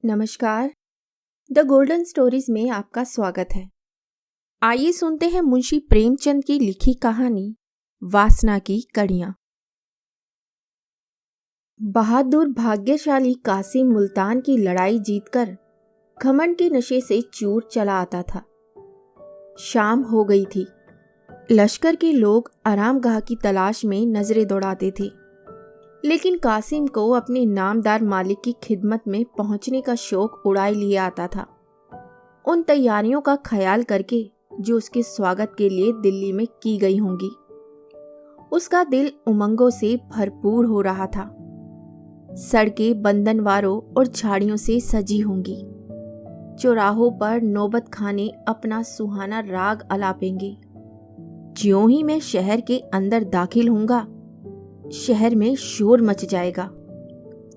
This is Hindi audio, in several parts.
नमस्कार। द गोल्डन स्टोरीज में आपका स्वागत है। आइए सुनते हैं मुंशी प्रेमचंद की लिखी कहानी वासना की कड़ियां। बहादुर भाग्यशाली कासिम मुल्तान की लड़ाई जीतकर घमंड के नशे से चूर चला आता था। शाम हो गई थी। लश्कर के लोग आरामगाह की तलाश में नजरें दौड़ाते थे, लेकिन कासिम को अपने नामदार मालिक की खिदमत में पहुंचने का शौक उड़ाए लिए आता था, उन तैयारियों का ख्याल करके जो उसके स्वागत के लिए दिल्ली में की गई होंगी। उसका दिल उमंगों से भरपूर हो रहा था। सड़कें बंधनवारों और झाड़ियों से सजी होंगी। चौराहों पर नौबत खाने अपना सुहाना राग अलापेंगे। ज्यों ही मैं शहर के अंदर दाखिल होऊंगा, शहर में शोर मच जाएगा।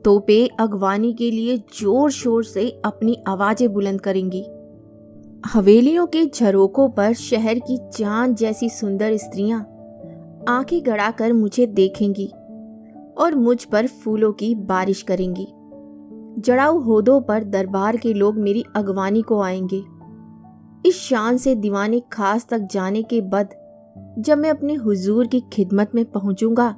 तोपें अगवानी के लिए जोर शोर से अपनी आवाजें बुलंद करेंगी। हवेलियों के झरोकों पर शहर की चांद जैसी सुंदर स्त्रियां आंखें गड़ाकर मुझे देखेंगी और मुझ पर फूलों की बारिश करेंगी। जड़ाऊ होदों पर दरबार के लोग मेरी अगवानी को आएंगे। इस शान से दीवाने खास तक जाने के बाद जब मैं अपने हुजूर की खिदमत में पहुंचूंगा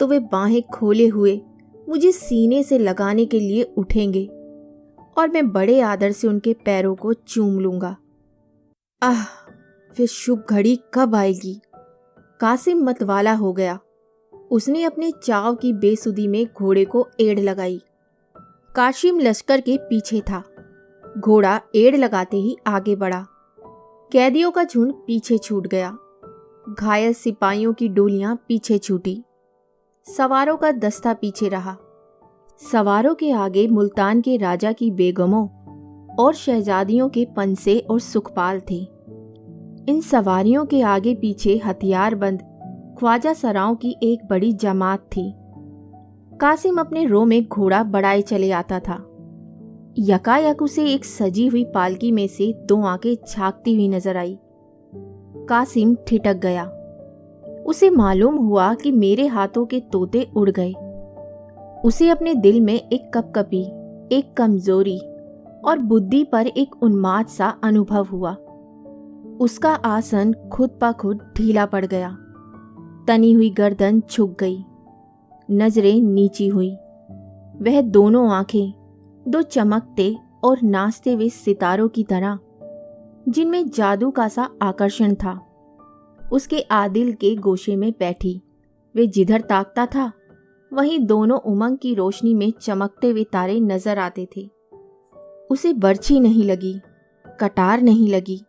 तो वे बाहें खोले हुए मुझे सीने से लगाने के लिए उठेंगे और मैं बड़े आदर से उनके पैरों को चूम लूंगा। आह, वे शुभ घड़ी कब आएगी। कासिम मतवाला हो गया। उसने अपने चाव की बेसुधी में घोड़े को एड़ लगाई। कासिम लश्कर के पीछे था। घोड़ा एड़ लगाते ही आगे बढ़ा। कैदियों का झुंड पीछे छूट गया। घायल सिपाहियों की डोलियां पीछे छूटी। सवारों का दस्ता पीछे रहा। सवारों के आगे मुल्तान के राजा की बेगमों और शहजादियों के पंसे और सुखपाल थे। इन सवारियों के आगे पीछे हथियारबंद ख्वाजा सराओं की एक बड़ी जमात थी। कासिम अपने रो में घोड़ा बढ़ाए चले आता था। यकायक उसे एक सजी हुई पालकी में से दो आंखें झांकती हुई नजर आई। कासिम ठिठक गया। उसे मालूम हुआ कि मेरे हाथों के तोते उड़ गए। उसे अपने दिल में एक कपकपी, एक कमजोरी और बुद्धि पर एक उन्माद सा अनुभव हुआ। उसका आसन खुद ब खुद ढीला पड़ गया। तनी हुई गर्दन झुक गई। नजरें नीची हुई। वह दोनों आंखें दो चमकते और नाचते हुए सितारों की तरह, जिनमें जादू का सा आकर्षण था, उसके आदिल के गोशे में बैठी। वे जिधर ताकता था वहीं दोनों उमंग की रोशनी में चमकते हुए तारे नजर आते थे। उसे बर्छी नहीं लगी, कटार नहीं लगी।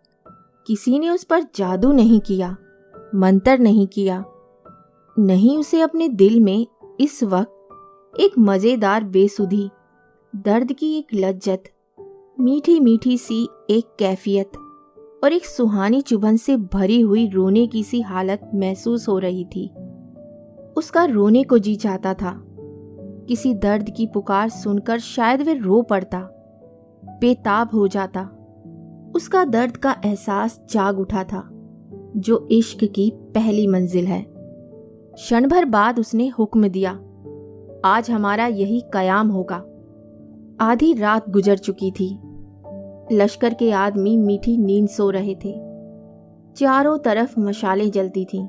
किसी ने उस पर जादू नहीं किया, मंतर नहीं किया। नहीं, उसे अपने दिल में इस वक्त एक मजेदार बेसुधी, दर्द की एक लज्जत, मीठी मीठी सी एक कैफियत और एक सुहानी चुभन से भरी हुई रोने की सी हालत महसूस हो रही थी। उसका रोने को जी चाहता था। किसी दर्द की पुकार सुनकर शायद वे रो पड़ता, बेताब हो जाता। उसका दर्द का एहसास जाग उठा था, जो इश्क की पहली मंजिल है। क्षण भर बाद उसने हुक्म दिया, आज हमारा यही कयाम होगा। आधी रात गुजर चुकी थी। लश्कर के आदमी मीठी नींद सो रहे थे। चारों तरफ मशालें जलती थीं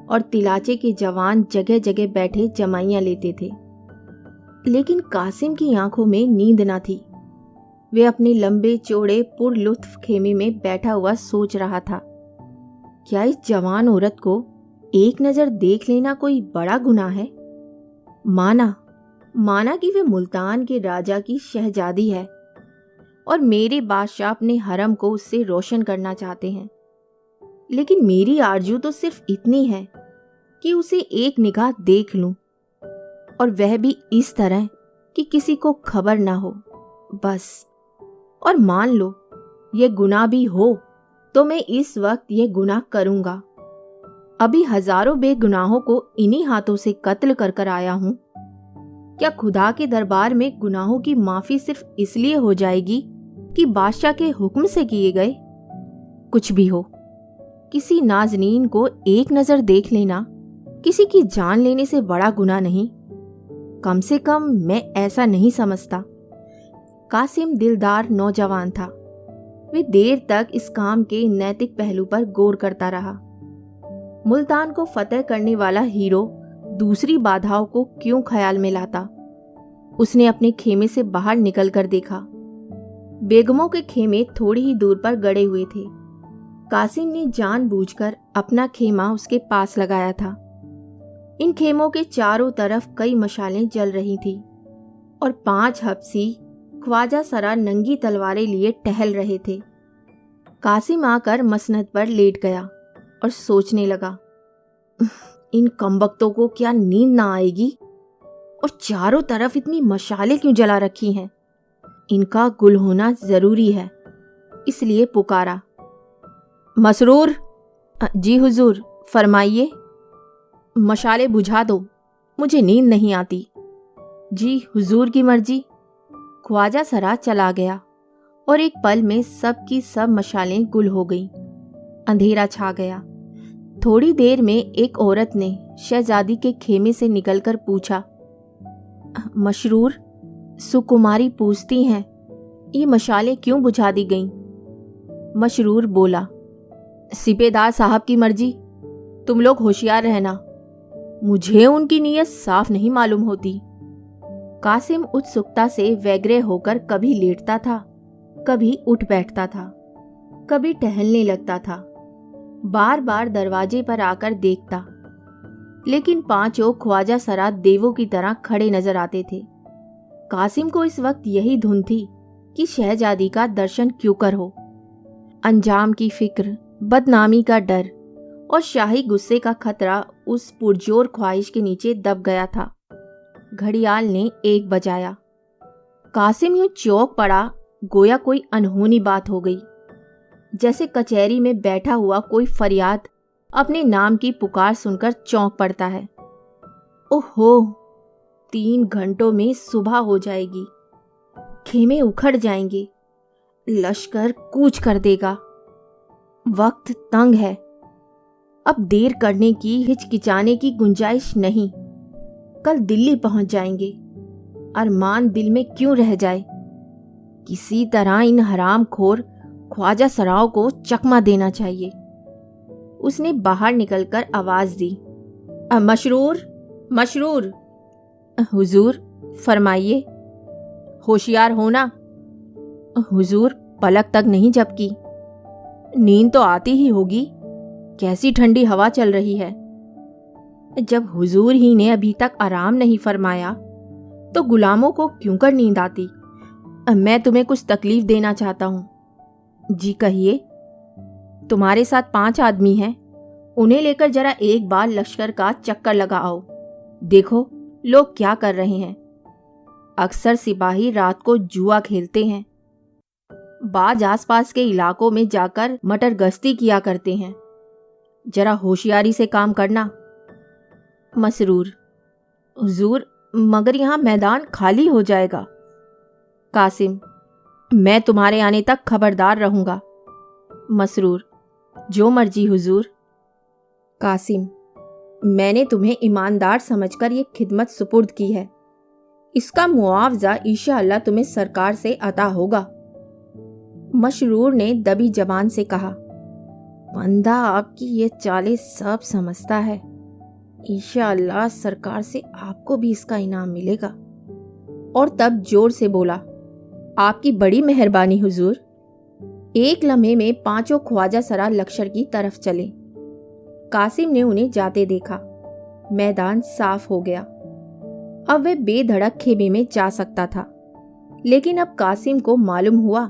और तिलाचे के जवान जगह जगह बैठे जमाइयां लेते थे। लेकिन कासिम की आंखों में नींद न थी। वे अपने लंबे चौड़े पुरलुत्फ खेमे में बैठा हुआ सोच रहा था, क्या इस जवान औरत को एक नजर देख लेना कोई बड़ा गुनाह है? माना कि वे मुल्तान के राजा की शहजादी है और मेरे बादशाह अपने हरम को उससे रोशन करना चाहते हैं। लेकिन मेरी आरजू तो सिर्फ इतनी है कि उसे एक निगाह देख लूं, और वह भी इस तरह कि किसी को खबर ना हो, बस। और मान लो यह गुनाह भी हो तो मैं इस वक्त यह गुनाह करूंगा। अभी हजारों बेगुनाहों को इन्हीं हाथों से कत्ल कर कर आया हूं। क्या खुदा के दरबार में गुनाहों की माफी सिर्फ इसलिए हो जाएगी कि बादशाह के हुक्म से किए गए? कुछ भी हो, किसी नाजनीन को एक नजर देख लेना किसी की जान लेने से बड़ा गुनाह नहीं। कम से कम मैं ऐसा नहीं समझता। कासिम दिलदार नौजवान था। वे देर तक इस काम के नैतिक पहलू पर गौर करता रहा। मुल्तान को फतेह करने वाला हीरो दूसरी बाधाओं को क्यों ख्याल में लाता? उसने अपने खेमे से बाहर निकलकर देखा। बेगमों के खेमे थोड़ी ही दूर पर गड़े हुए थे। कासिम ने जानबूझकर अपना खेमा उसके पास लगाया था। इन खेमों के चारों तरफ कई मशालें जल रही थी और 5 हब्सी ख्वाजा सरा नंगी तलवारें लिए टहल रहे थे। कासिम आकर मसनद पर लेट गया और सोचने लगा, इन कमबख्तों को क्या नींद ना आएगी? और चारों तरफ इतनी मशालें क्यों जला रखी हैं? इनका गुल होना जरूरी है। इसलिए पुकारा, मसरूर। जी हुजूर, फरमाइए। मशाले बुझा दो, मुझे नींद नहीं आती। जी हुजूर की मर्जी। ख्वाजा सरा चला गया और एक पल में सब की सब मशालें गुल हो गईं। अंधेरा छा गया। थोड़ी देर में एक औरत ने शहजादी के खेमे से निकलकर पूछा, मशरूर, सुकुमारी पूछती हैं, ये मशालें क्यों बुझा दी गईं? मशरूर बोला, सिपेदार साहब की मर्जी। तुम लोग होशियार रहना, मुझे उनकी नीयत साफ नहीं मालूम होती। कासिम उत्सुकता से व्यग्र होकर कभी लेटता था, कभी उठ बैठता था, कभी टहलने लगता था। बार बार दरवाजे पर आकर देखता, लेकिन 5 ख्वाजा सरा देवों की तरह खड़े नजर आते थे। कासिम को इस वक्त यही धुन थी कि शहजादी का दर्शन क्यों कर हो। अंजाम की फिक्र, बदनामी का डर और शाही गुस्से का खतरा उस पुरजोर ख्वाहिश के नीचे दब गया था। घड़ियाल ने 1 बजाया। कासिम यूं चौंक पड़ा, गोया कोई अनहोनी बात हो गई। जैसे कचहरी में बैठा हुआ कोई फरियाद अपने नाम की पुकार सुनकर चौंक पड़ता है। ओहो, 3 घंटों में सुबह हो जाएगी, खेमे उखड़ जाएंगे, लश्कर कूच कर देगा। वक्त तंग है, अब देर करने की, हिचकिचाने की गुंजाइश नहीं। कल दिल्ली पहुंच जाएंगे, अरमान दिल में क्यों रह जाए। किसी तरह इन हरामखोर ख्वाजा सराओं को चकमा देना चाहिए। उसने बाहर निकलकर आवाज दी, मशरूर, मशरूर। हुजूर, फरमाइए। होशियार होना। हुजूर, पलक तक नहीं झपकी। नींद तो आती ही होगी, कैसी ठंडी हवा चल रही है। जब हुजूर ही ने अभी तक आराम नहीं फरमाया तो गुलामों को क्यों कर नींद आती? मैं तुम्हें कुछ तकलीफ देना चाहता हूं। जी कहिए। तुम्हारे साथ 5 आदमी हैं, उन्हें लेकर जरा एक बार लश्कर का चक्कर लगा आओ। देखो लोग क्या कर रहे हैं। अक्सर सिपाही रात को जुआ खेलते हैं, बाज आसपास के इलाकों में जाकर मटर गश्ती किया करते हैं। जरा होशियारी से काम करना। मसरूर, हुजूर, मगर यहां मैदान खाली हो जाएगा। कासिम, मैं तुम्हारे आने तक खबरदार रहूंगा। मसरूर, जो मर्जी हुजूर। कासिम, मैंने तुम्हें ईमानदार समझकर ये खिदमत सुपुर्द की है, इसका मुआवजा इंशाअल्लाह तुम्हें सरकार से अता होगा। मशरूर ने दबी जबान से कहा, बंदा आपकी ये चालें सब समझता है, इंशाअल्लाह सरकार से आपको भी इसका इनाम मिलेगा। और तब जोर से बोला, आपकी बड़ी मेहरबानी हुजूर। एक लम्हे में 5 ख्वाजा सरा लश्कर की तरफ चले। कासिम ने उन्हें जाते देखा। मैदान साफ हो गया। अब वे बेधड़क खेमे में जा सकता था। लेकिन अब कासिम को मालूम हुआ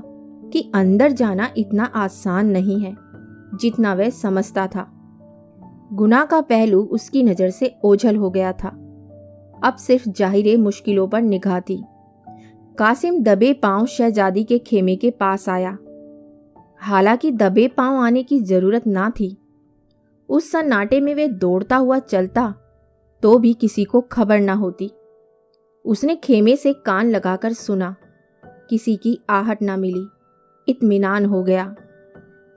कि अंदर जाना इतना आसान नहीं है जितना वह समझता था। गुनाह का पहलू उसकी नज़र से ओझल हो गया था। अब सिर्फ जाहिर मुश्किलों पर निगाह थी। कासिम दबे पांव शहजादी के खेमे के पास आया। हालांकि दबे पांव आने की जरूरत ना थी। उस सन्नाटे में वे दौड़ता हुआ चलता तो भी किसी को खबर ना होती। उसने खेमे से कान लगाकर सुना, किसी की आहट ना मिली। इत्मीनान हो गया।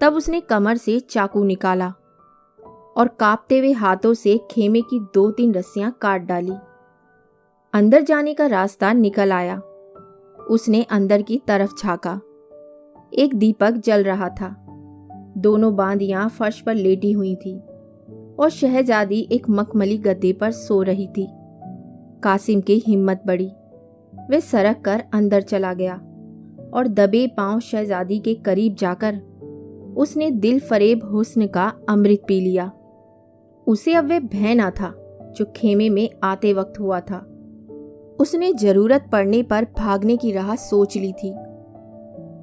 तब उसने कमर से चाकू निकाला और कांपते हुए हाथों से खेमे की 2-3 रस्सियां काट डाली। अंदर जाने का रास्ता निकल आया। उसने अंदर की तरफ झांका। एक दीपक जल रहा था। दोनों बांदियां फर्श पर लेटी हुई थी और शहजादी एक मखमली गद्दे पर सो रही थी। कासिम की हिम्मत बढ़ी। वह सरक कर अंदर चला गया और दबे पांव शहजादी के करीब जाकर उसने दिल फरेब हुस्न का अमृत पी लिया। उसे अब वह भय न था जो खेमे में आते वक्त हुआ था। उसने जरूरत पड़ने पर भागने की राह सोच ली थी।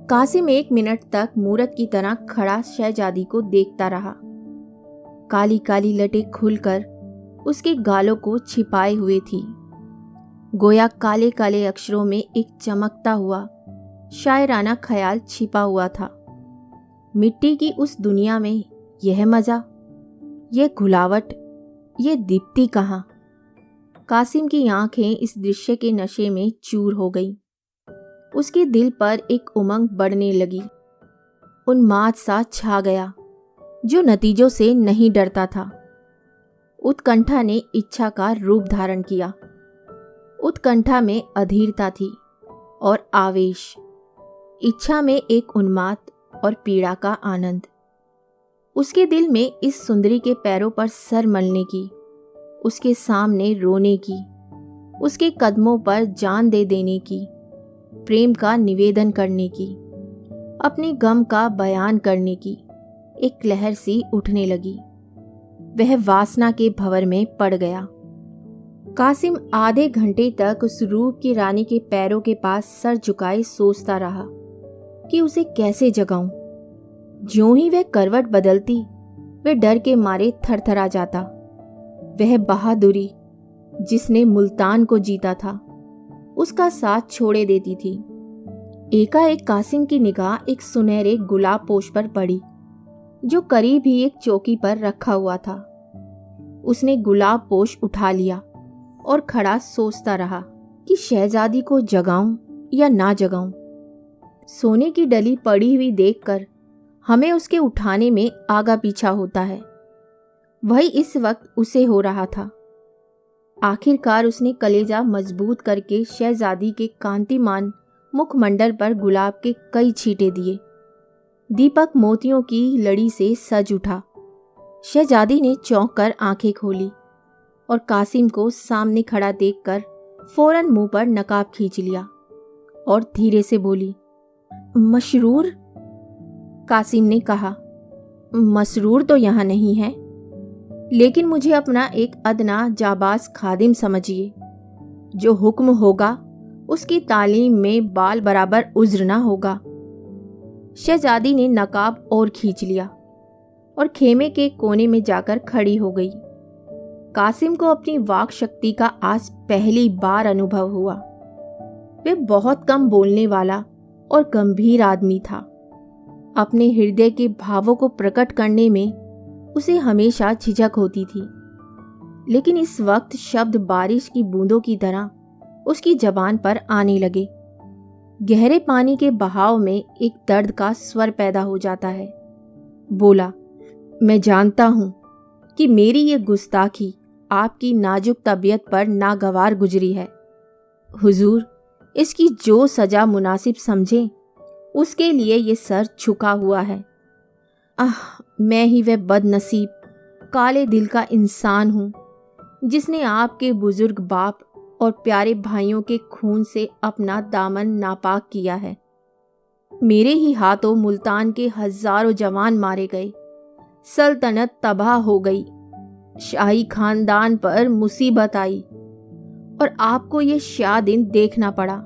कासिम 1 मिनट तक मूरत की तरह खड़ा शहजादी को देखता रहा। काली काली लटें खुलकर उसके गालों को छिपाए हुए थी। गोया काले काले अक्षरों में एक चमकता हुआ शायराना ख्याल छिपा हुआ था। मिट्टी की उस दुनिया में यह मजा, यह घुलावट, यह दीप्ति कहाँ? कासिम की आंखें इस दृश्य के नशे में चूर हो गईं। उसके दिल पर एक उमंग बढ़ने लगी। उन्माद सा छा गया जो नतीजों से नहीं डरता था। उत्कंठा ने इच्छा का रूप धारण किया। उत्कंठा में अधीरता थी और आवेश, इच्छा में एक उन्माद और पीड़ा का आनंद। उसके दिल में इस सुंदरी के पैरों पर सर मलने की, उसके सामने रोने की, उसके कदमों पर जान दे देने की, प्रेम का निवेदन करने की, अपने गम का बयान करने की एक लहर सी उठने लगी। वह वासना के भंवर में पड़ गया। कासिम आधे घंटे तक उस रूप की रानी के पैरों के पास सर झुकाए सोचता रहा कि उसे कैसे जगाऊं। ज्यों ही वह करवट बदलती, वह डर के मारे थरथरा जाता। वह बहादुरी जिसने मुल्तान को जीता था, उसका साथ छोड़े देती थी। एकाएक कासिम की निगाह एक सुनहरे गुलाब पोश पर पड़ी जो करीब ही एक चौकी पर रखा हुआ था। उसने गुलाब पोश उठा लिया और खड़ा सोचता रहा कि शहजादी को जगाऊं या ना जगाऊं। सोने की डली पड़ी हुई देखकर हमें उसके उठाने में आगा पीछा होता है। वही इस वक्त उसे हो रहा था। आखिरकार उसने कलेजा मजबूत करके शहजादी के कांतिमान मुखमंडल पर गुलाब के कई छींटे दिए। दीपक मोतियों की लड़ी से सज उठा। शहजादी ने चौंक कर आंखें खोली और कासिम को सामने खड़ा देखकर फौरन मुंह पर नकाब खींच लिया और धीरे से बोली, मशरूर? कासिम ने कहा, मसरूर तो यहाँ नहीं है, लेकिन मुझे अपना एक अदना जाबाज खादिम समझिए। जो हुक्म होगा उसकी तालीम में बाल बराबर उज्र ना होगा। शहजादी ने नकाब और खींच लिया और खेमे के कोने में जाकर खड़ी हो गई। कासिम को अपनी वाक शक्ति का आज पहली बार अनुभव हुआ। वह बहुत कम बोलने वाला और गंभीर आदमी था। अपने हृदय के भावों को प्रकट करने में उसे हमेशा झिझक होती थी, लेकिन इस वक्त शब्द बारिश की बूंदों की तरह उसकी जबान पर आने लगे। गहरे पानी के बहाव में एक दर्द का स्वर पैदा हो जाता है। बोला, मैं जानता हूं कि मेरी ये गुस्ताखी आपकी नाजुक तबीयत पर नागवार गुजरी है। हुजूर, इसकी जो सजा मुनासिब समझें उसके लिए ये सर झुका हुआ है। मैं ही वह बदनसीब काले दिल का इंसान हूँ जिसने आपके बुजुर्ग बाप और प्यारे भाइयों के खून से अपना दामन नापाक किया है। मेरे ही हाथों मुल्तान के हजारों जवान मारे गए, सल्तनत तबाह हो गई, शाही खानदान पर मुसीबत आई और आपको ये शाह दिन देखना पड़ा।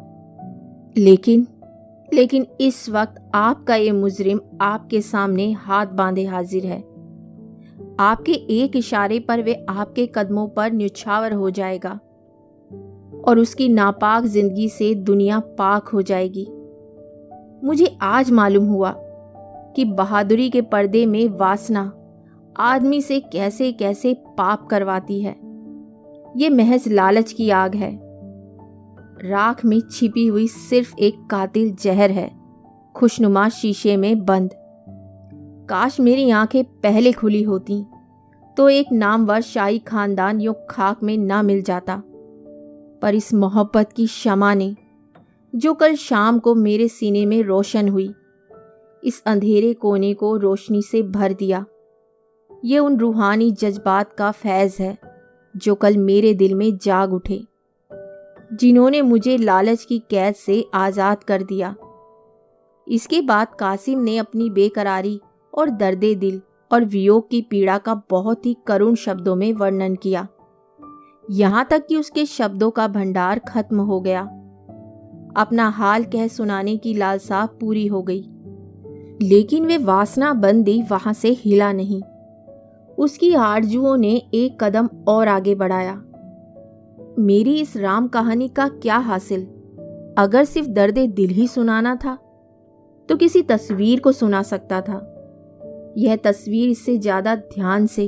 लेकिन इस वक्त आपका ये मुजरिम आपके सामने हाथ बांधे हाजिर है। आपके एक इशारे पर वे आपके कदमों पर न्यौछावर हो जाएगा और उसकी नापाक जिंदगी से दुनिया पाक हो जाएगी। मुझे आज मालूम हुआ कि बहादुरी के पर्दे में वासना आदमी से कैसे कैसे पाप करवाती है। ये महज लालच की आग है। राख में छिपी हुई सिर्फ एक कातिल जहर है, खुशनुमा शीशे में बंद। काश मेरी आंखें पहले खुली होती तो एक नामवर शाही खानदान यूं खाक में ना मिल जाता। पर इस मोहब्बत की शमा ने जो कल शाम को मेरे सीने में रोशन हुई, इस अंधेरे कोने को रोशनी से भर दिया। ये उन रूहानी जज्बात का फैज़ है जो कल मेरे दिल में जाग उठे, जिन्होंने मुझे लालच की कैद से आज़ाद कर दिया। इसके बाद कासिम ने अपनी बेकरारी और दर्दे दिल और वियोग की पीड़ा का बहुत ही करुण शब्दों में वर्णन किया, यहाँ तक कि उसके शब्दों का भंडार खत्म हो गया। अपना हाल कह सुनाने की लालसा पूरी हो गई, लेकिन वे वासना बंदी वहां से हिला नहीं। उसकी आरजुओं ने एक कदम और आगे बढ़ाया। मेरी इस राम कहानी का क्या हासिल? अगर सिर्फ दर्दे दिल ही सुनाना था तो किसी तस्वीर को सुना सकता था। यह तस्वीर इससे ज्यादा ध्यान से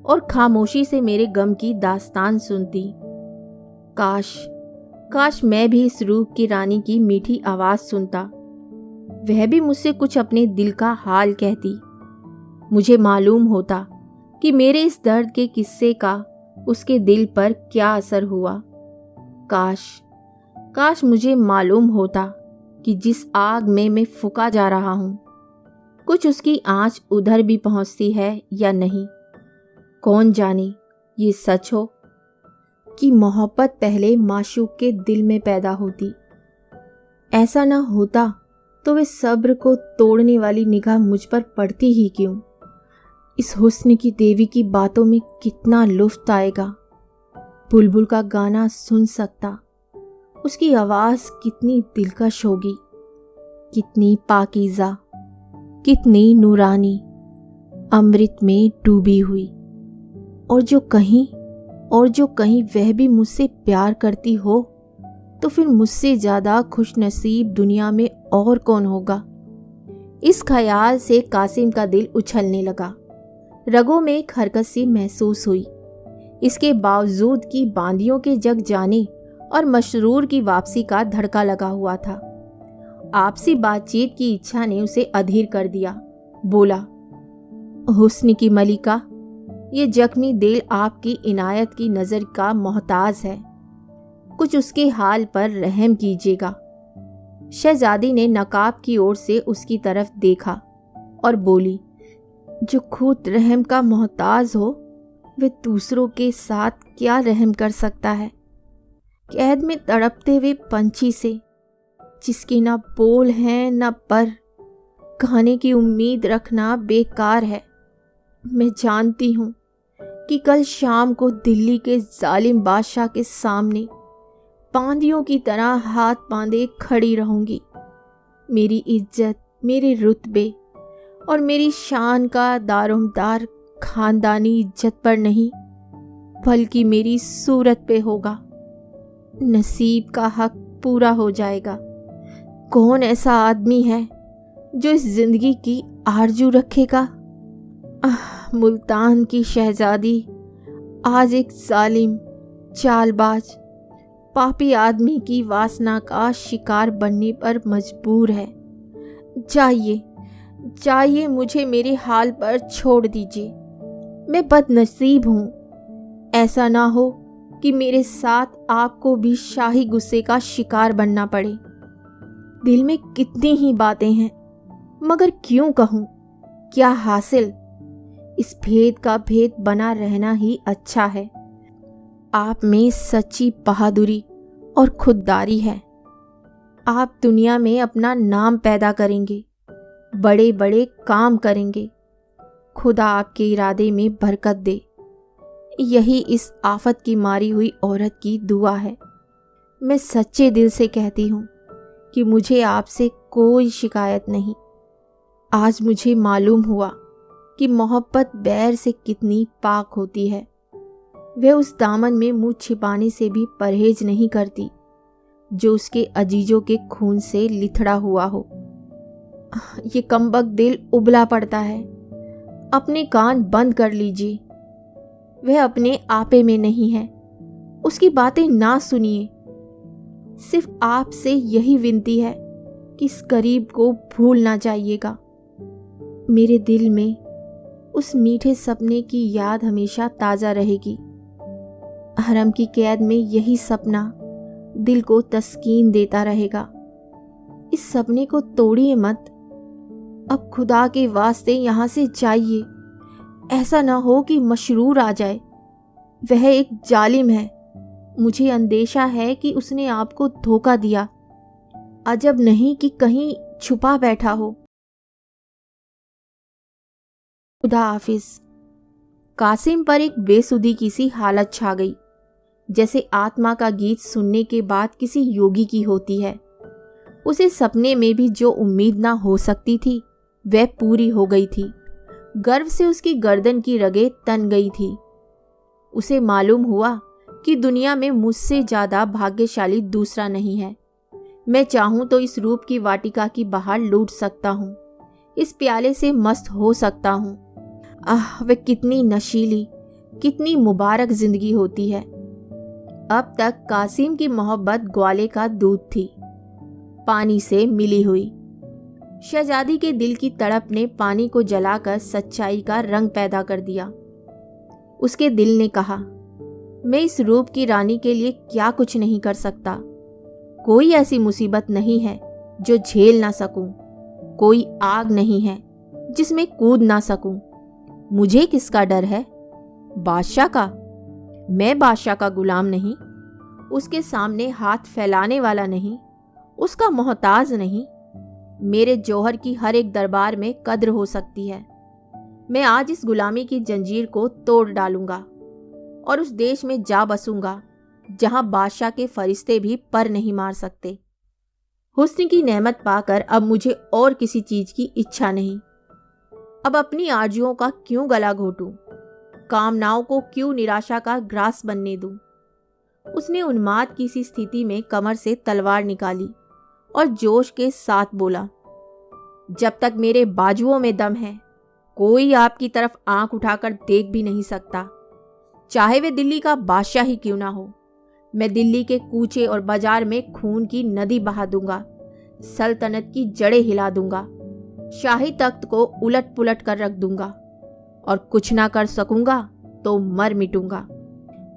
और खामोशी से मेरे गम की दास्तान सुनती। काश मैं भी इस रूप की रानी की मीठी आवाज सुनता, वह भी मुझसे कुछ अपने दिल का हाल कहती। मुझे मालूम होता कि मेरे इस दर्द के किस्से का उसके दिल पर क्या असर हुआ। काश मुझे मालूम होता कि जिस आग में मैं फूका जा रहा हूं, कुछ उसकी आंच उधर भी पहुंचती है या नहीं। कौन जाने ये सच हो कि मोहब्बत पहले माशूक के दिल में पैदा होती। ऐसा ना होता तो वे सब्र को तोड़ने वाली निगाह मुझ पर पड़ती ही क्यों? इस हुस्न की देवी की बातों में कितना लुत्फ आएगा। बुलबुल का गाना सुन सकता, उसकी आवाज कितनी दिलकश होगी, कितनी पाकीज़ा, कितनी नूरानी, अमृत में डूबी हुई। और जो कहीं वह भी मुझसे प्यार करती हो, तो फिर मुझसे ज्यादा खुशनसीब दुनिया में और कौन होगा? इस ख्याल से कासिम का दिल उछलने लगा। रगों में एक हरकत सी महसूस हुई। इसके बावजूद कि बांदियों के जग जाने और मशरूर की वापसी का धड़का लगा हुआ था, आपसी बातचीत की इच्छा ने उसे अधीर कर दिया। बोला, हुस्न की मलिका, ये जख्मी दिल आपकी इनायत की नज़र का मोहताज है, कुछ उसके हाल पर रहम कीजिएगा। शहजादी ने नकाब की ओर से उसकी तरफ देखा और बोली, जो खुद रहम का मोहताज हो, वे दूसरों के साथ क्या रहम कर सकता है? कैद में तड़पते हुए पंछी से, जिसके ना बोल हैं ना पर, खाने की उम्मीद रखना बेकार है। मैं जानती हूँ कि कल शाम को दिल्ली के जालिम बादशाह के सामने बांदियों की तरह हाथ बांधे खड़ी रहूंगी। मेरी इज्जत, मेरे रुतबे और मेरी शान का दारोमदार खानदानी इज्जत पर नहीं, बल्कि मेरी सूरत पे होगा। नसीब का हक पूरा हो जाएगा। कौन ऐसा आदमी है जो इस जिंदगी की आरजू रखेगा? मुल्तान की शहजादी आज एक जालिम, चालबाज, पापी आदमी की वासना का शिकार बनने पर मजबूर है। जाइए, मुझे मेरे हाल पर छोड़ दीजिए। मैं बदनसीब हूँ। ऐसा ना हो कि मेरे साथ आपको भी शाही गुस्से का शिकार बनना पड़े। दिल में कितनी ही बातें हैं, मगर क्यों कहूँ? क्या हासिल? इस भेद का भेद बना रहना ही अच्छा है। आप में सच्ची बहादुरी और खुददारी है। आप दुनिया में अपना नाम पैदा करेंगे, बड़े बड़े काम करेंगे। खुदा आपके इरादे में बरकत दे। यही इस आफत की मारी हुई औरत की दुआ है। मैं सच्चे दिल से कहती हूँ कि मुझे आपसे कोई शिकायत नहीं। आज मुझे मालूम हुआ कि मोहब्बत बैर से कितनी पाक होती है। वह उस दामन में मुँह छिपाने से भी परहेज नहीं करती जो उसके अजीजों के खून से लिथड़ा हुआ हो। ये कमबख्त दिल उबला पड़ता है। अपने कान बंद कर लीजिए। वह अपने आपे में नहीं है। उसकी बातें ना सुनिए। सिर्फ आपसे यही विनती है कि इस करीब को भूल ना जाइएगा। मेरे दिल में उस मीठे सपने की याद हमेशा ताज़ा रहेगी। हरम की कैद में यही सपना दिल को तस्कीन देता रहेगा। इस सपने को तोड़िए मत। अब खुदा के वास्ते यहाँ से जाइए। ऐसा ना हो कि मशरूर आ जाए। वह एक जालिम है। मुझे अंदेशा है कि उसने आपको धोखा दिया। अजब नहीं कि कहीं छुपा बैठा हो। खुदा हाफिज। कासिम पर एक बेसुधी की सी हालत छा गई, जैसे आत्मा का गीत सुनने के बाद किसी योगी की होती है। उसे सपने में भी जो उम्मीद ना हो सकती थी वह पूरी हो गई थी। गर्व से उसकी गर्दन की रगें तन गई थी। उसे मालूम हुआ कि दुनिया में मुझसे ज्यादा भाग्यशाली दूसरा नहीं है। मैं चाहूं तो इस रूप की वाटिका की बहार लूट सकता हूं, इस प्याले से मस्त हो सकता हूं। आह, वह कितनी नशीली, कितनी मुबारक जिंदगी होती है। अब तक कासिम की मोहब्बत ग्वाले का दूध थी, पानी से मिली हुई। शहजादी के दिल की तड़प ने पानी को जलाकर सच्चाई का रंग पैदा कर दिया। उसके दिल ने कहा, मैं इस रूप की रानी के लिए क्या कुछ नहीं कर सकता। कोई ऐसी मुसीबत नहीं है जो झेल ना सकूं, कोई आग नहीं है जिसमें कूद ना सकूं। मुझे किसका डर है? बादशाह का। मैं बादशाह का गुलाम नहीं, उसके सामने हाथ फैलाने वाला नहीं, उसका मोहताज नहीं। मेरे जौहर की हर एक दरबार में कद्र हो सकती है। मैं आज इस गुलामी की जंजीर को तोड़ डालूंगा और उस देश में जा बसूंगा जहां बादशाह के फरिश्ते भी पर नहीं मार सकते। हुस्न की नेमत पाकर अब मुझे और किसी चीज की इच्छा नहीं। अब अपनी आरजुओं का क्यों गला घोटूं? कामनाओं को क्यों निराशा का ग्रास बनने दूं? उसने उन्माद की सी स्थिति में कमर से तलवार निकाली और जोश के साथ बोला, जब तक मेरे बाजुओं में दम है कोई आपकी तरफ आंख उठाकर देख भी नहीं सकता, चाहे वे दिल्ली का बादशाह ही क्यों ना हो। मैं दिल्ली के कूचे और बाजार में खून की नदी बहा दूंगा, सल्तनत की जड़ें हिला दूंगा, शाही तख्त को उलट पुलट कर रख दूंगा और कुछ ना कर सकूंगा तो मर मिटूंगा,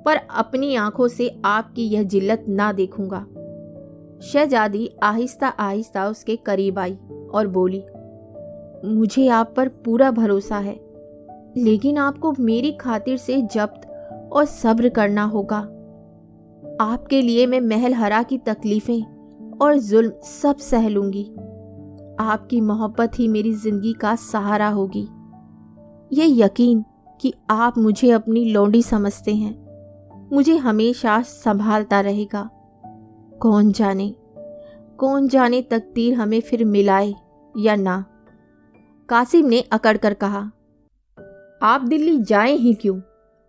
पर अपनी आंखों से आपकी यह जिल्लत ना देखूंगा। शहजादी आहिस्ता आहिस्ता उसके करीब आई और बोली, मुझे आप पर पूरा भरोसा है, लेकिन आपको मेरी खातिर से जब्त और सब्र करना होगा। आपके लिए मैं महल हरा की तकलीफें और जुल्म सब सह लूंगी। आपकी मोहब्बत ही मेरी जिंदगी का सहारा होगी। यह यकीन कि आप मुझे अपनी लौंडी समझते हैं मुझे हमेशा संभालता रहेगा। कौन जाने तकदीर हमें फिर मिलाए या ना। कासिम ने अकड़ कर कहा, आप दिल्ली जाएं ही क्यों?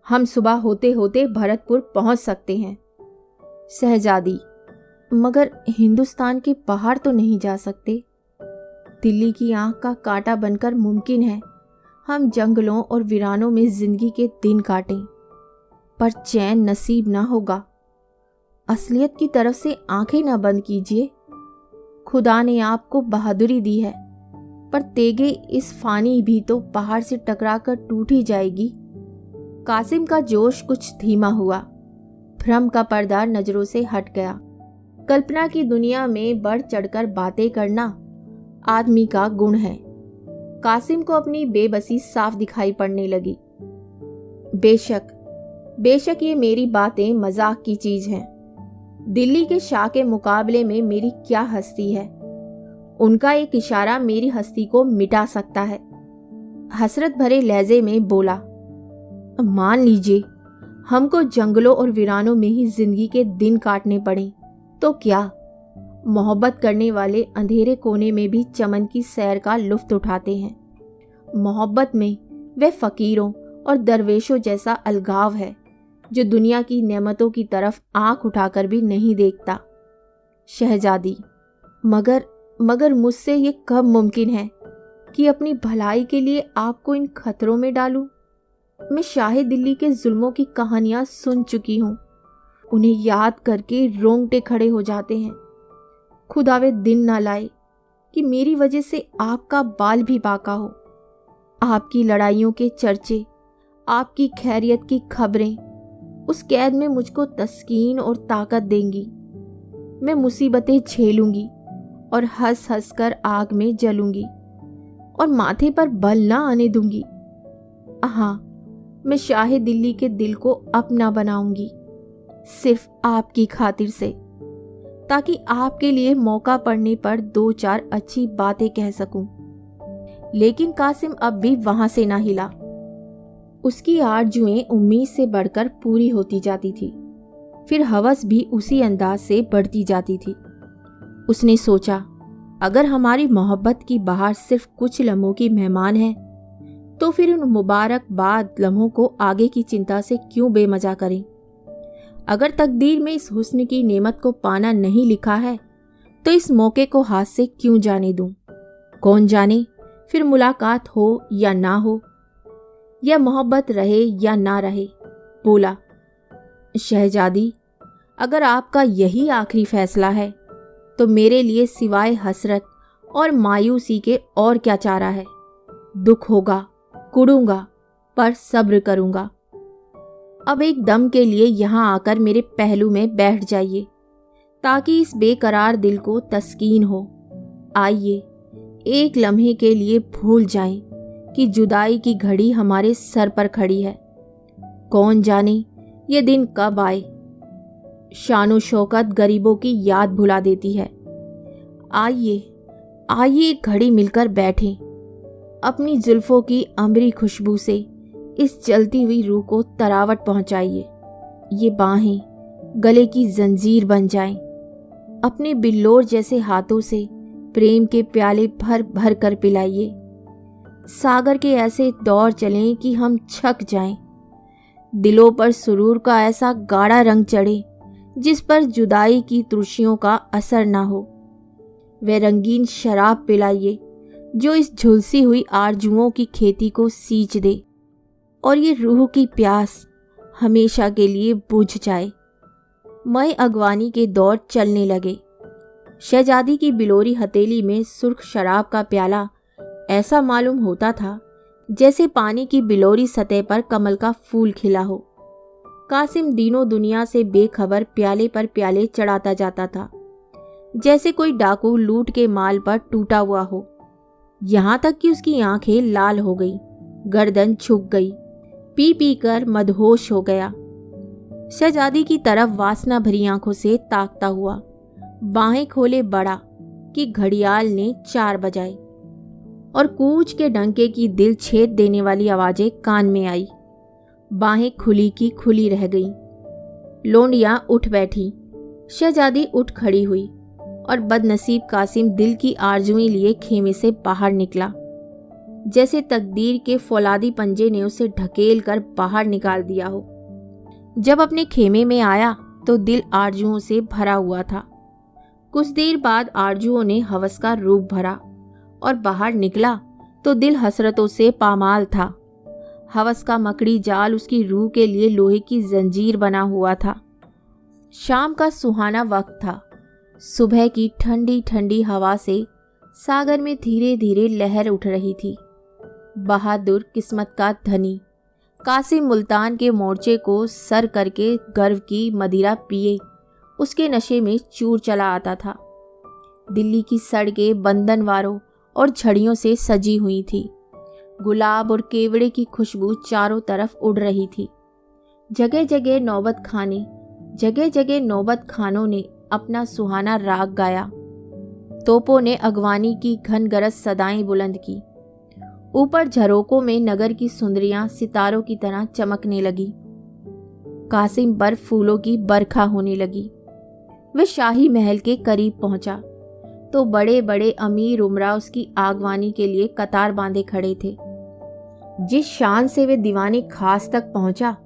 हम सुबह होते होते भरतपुर पहुंच सकते हैं। शहजादी, मगर हिंदुस्तान के बाहर तो नहीं जा सकते। दिल्ली की आंख का कांटा बनकर मुमकिन है हम जंगलों और वीरानों में जिंदगी के दिन काटें, पर चैन नसीब ना होगा। असलियत की तरफ से आंखें ना बंद कीजिए। खुदा ने आपको बहादुरी दी है, पर तेगे इस फानी भी तो पहाड़ से टकराकर टूट ही जाएगी। कासिम का जोश कुछ धीमा हुआ। भ्रम का पर्दा नजरों से हट गया। कल्पना की दुनिया में बढ़ चढ़कर बातें करना आदमी का गुण है। कासिम को अपनी बेबसी साफ दिखाई पड़ने लगी। बेशक ये मेरी बातें मजाक की चीज हैं। दिल्ली के शाह के मुकाबले में मेरी क्या हस्ती है? उनका एक इशारा मेरी हस्ती को मिटा सकता है। हसरत भरे लहजे में बोला, मान लीजिए हमको जंगलों और वीरानों में ही जिंदगी के दिन काटने पड़े तो क्या? मोहब्बत करने वाले अंधेरे कोने में भी चमन की सैर का लुत्फ उठाते हैं। मोहब्बत में वे फकीरों और दरवेशों जैसा अलगाव है जो दुनिया की नेमतों की तरफ आंख उठाकर भी नहीं देखता। शहजादी, मगर मुझसे ये कब मुमकिन है कि अपनी भलाई के लिए आपको इन खतरों में डालूं? मैं शाही दिल्ली के जुल्मों की कहानियां सुन चुकी हूं। उन्हें याद करके रोंगटे खड़े हो जाते हैं। खुदा वे दिन ना लाए कि मेरी वजह से आपका बाल भी बाका हो। आपकी लड़ाइयों के चर्चे, आपकी खैरियत की खबरें उस कैद में मुझको तस्कीन और ताकत देंगी। मैं मुसीबतें झेलूंगी और हंस हंस कर आग में जलूंगी और माथे पर बल ना आने दूंगी। हाँ, मैं शाही दिल्ली के दिल को अपना बनाऊंगी, सिर्फ आपकी खातिर से, ताकि आपके लिए मौका पड़ने पर 2-4 अच्छी बातें कह सकूं। लेकिन कासिम अब भी वहां से ना हिला। उसकी आरजुएं उम्मीद से बढ़कर पूरी होती जाती थी, फिर हवस भी उसी अंदाज से बढ़ती जाती थी। उसने सोचा, अगर हमारी मोहब्बत की बहार सिर्फ कुछ लम्हों की मेहमान है, तो फिर उन मुबारकबाद लम्हों को आगे की चिंता से क्यों बेमजा करें। अगर तकदीर में इस हुस्न की नेमत को पाना नहीं लिखा है, तो इस मौके को हाथ से क्यों जाने दूं। कौन जाने फिर मुलाकात हो या ना हो, या मोहब्बत रहे या ना रहे। बोला, शहजादी, अगर आपका यही आखिरी फैसला है, तो मेरे लिए सिवाय हसरत और मायूसी के और क्या चारा है। दुख होगा, कुड़ूंगा, पर सब्र करूंगा। अब एक दम के लिए यहाँ आकर मेरे पहलू में बैठ जाइए, ताकि इस बेकरार दिल को तस्कीन हो। आइए, एक लम्हे के लिए भूल जाएं कि जुदाई की घड़ी हमारे सर पर खड़ी है। कौन जाने ये दिन कब आए। शानो शौकत गरीबों की याद भुला देती है। आइए आइए, एक घड़ी मिलकर बैठें। अपनी जुल्फों की अम्बरी खुशबू से इस जलती हुई रूह को तरावट पहुंचाइए। ये बाहें गले की जंजीर बन जाएं। अपने बिल्लोर जैसे हाथों से प्रेम के प्याले भर भर कर पिलाइए। सागर के ऐसे दौर चलें कि हम छक जाएं। दिलों पर सुरूर का ऐसा गाढ़ा रंग चढ़े जिस पर जुदाई की तुर्शियों का असर ना हो। वे रंगीन शराब पिलाइए जो इस झुलसी हुई आरजुओं की खेती को सींच दे, और ये रूह की प्यास हमेशा के लिए बुझ जाए। मई अगवानी के दौर चलने लगे। शहजादी की बिलोरी हथेली में सुर्ख शराब का प्याला ऐसा मालूम होता था जैसे पानी की बिलोरी सतह पर कमल का फूल खिला हो। कासिम दीनों दुनिया से बेखबर प्याले पर प्याले चढ़ाता जाता था, जैसे कोई डाकू लूट के माल पर टूटा हुआ हो। यहाँ तक कि उसकी आंखें लाल हो गई, गर्दन झुक गई, पी पी कर मदहोश हो गया। शहजादी की तरफ वासना भरी आंखों से ताकता हुआ बाहें खोले बढ़ा कि घड़ियाल ने 4 बजाए और कूच के डंके की दिल छेद देने वाली आवाजें कान में आई। बाहें खुली की खुली रह गईं। लोंडियां उठ बैठी। शहजादी उठ खड़ी हुई और बदनसीब कासिम दिल की आरजुएं लिए खेमे से बाहर निकला, जैसे तकदीर के फौलादी पंजे ने उसे ढकेल कर बाहर निकाल दिया हो। जब अपने खेमे में आया तो दिल आरजुओं से भरा हुआ था। कुछ देर बाद आरजुओं ने हवस का रूप भरा और बाहर निकला तो दिल हसरतों से पामाल था। हवस का मकड़ी जाल उसकी रूह के लिए लोहे की जंजीर बना हुआ था। शाम का सुहाना वक्त था। सुबह की ठंडी ठंडी हवा से सागर में धीरे धीरे लहर उठ रही थी। बहादुर किस्मत का धनी कासिम मुल्तान के मोर्चे को सर करके गर्व की मदिरा पिए उसके नशे में चूर चला आता था। दिल्ली की सड़कें बंधनवारों और झड़ियों से सजी हुई थी। गुलाब और केवड़े की खुशबू चारों तरफ उड़ रही थी। जगह जगह नौबत खानों ने अपना सुहाना राग गाया। तोपों ने अगवानी की घनगरज सदाएं बुलंद की। ऊपर झरोकों में नगर की सुंदरियां सितारों की तरह चमकने लगी। कासिम पर फूलों की बरखा होने लगी। वे शाही महल के करीब पहुंचा तो बड़े बड़े अमीर उमरा उसकी आगवानी के लिए कतार बांधे खड़े थे। जिस शान से वे दीवाने खास तक पहुंचा,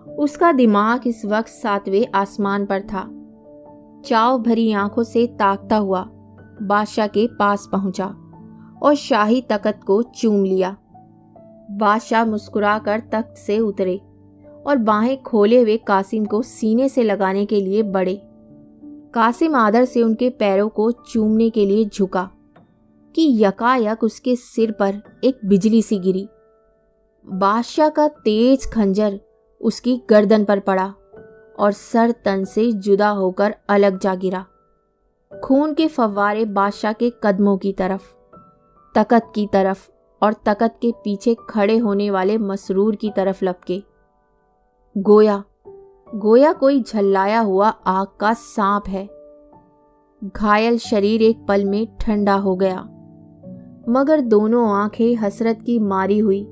उसका दिमाग इस वक्त 7वें आसमान पर था। चाव भरी आंखों से ताकता हुआ बादशाह के पास पहुंचा और शाही तख्त को चूम लिया। बादशाह मुस्कुराकर तख्त से उतरे और बाहें खोले हुए कासिम को सीने से लगाने के लिए बढ़े। कासिम आदर से उनके पैरों को चूमने के लिए झुका कि यकायक उसके सिर पर एक बिजली सी गिरी। बादशाह का तेज खंजर उसकी गर्दन पर पड़ा और सर तन से जुदा होकर अलग जा गिरा। खून के फव्वारे बादशाह के कदमों की तरफ, तकत की तरफ और तकत के पीछे खड़े होने वाले मसरूर की तरफ लपके। गोया कोई झल्लाया हुआ आग का सांप है। घायल शरीर एक पल में ठंडा हो गया, मगर दोनों आंखें हसरत की मारी हुई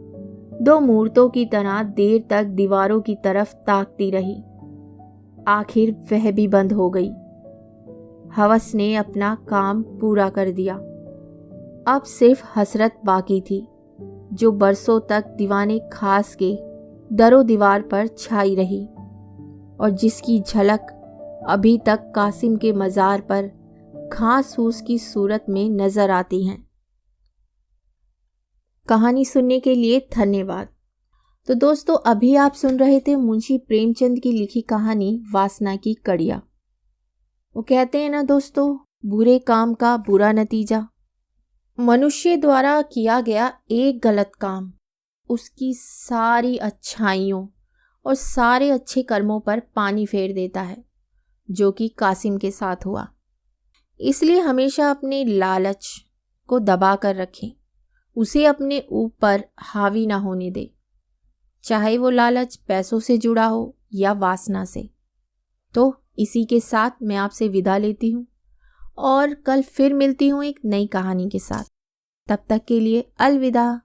दो मूर्तों की तरह देर तक दीवारों की तरफ ताकती रही। आखिर वह भी बंद हो गई। हवस ने अपना काम पूरा कर दिया। अब सिर्फ हसरत बाकी थी, जो बरसों तक दीवाने खास के दरो दीवार पर छाई रही और जिसकी झलक अभी तक कासिम के मज़ार पर घास फूस की सूरत में नजर आती हैं। कहानी सुनने के लिए धन्यवाद। तो दोस्तों, अभी आप सुन रहे थे मुंशी प्रेमचंद की लिखी कहानी वासना की कड़िया। वो कहते हैं ना दोस्तों, बुरे काम का बुरा नतीजा। मनुष्य द्वारा किया गया एक गलत काम उसकी सारी अच्छाइयों और सारे अच्छे कर्मों पर पानी फेर देता है, जो कि कासिम के साथ हुआ। इसलिए हमेशा अपने लालच को दबा कर रखें, उसे अपने ऊपर हावी ना होने दें, चाहे वो लालच पैसों से जुड़ा हो या वासना से। तो इसी के साथ मैं आपसे विदा लेती हूँ और कल फिर मिलती हूँ एक नई कहानी के साथ। तब तक के लिए अलविदा।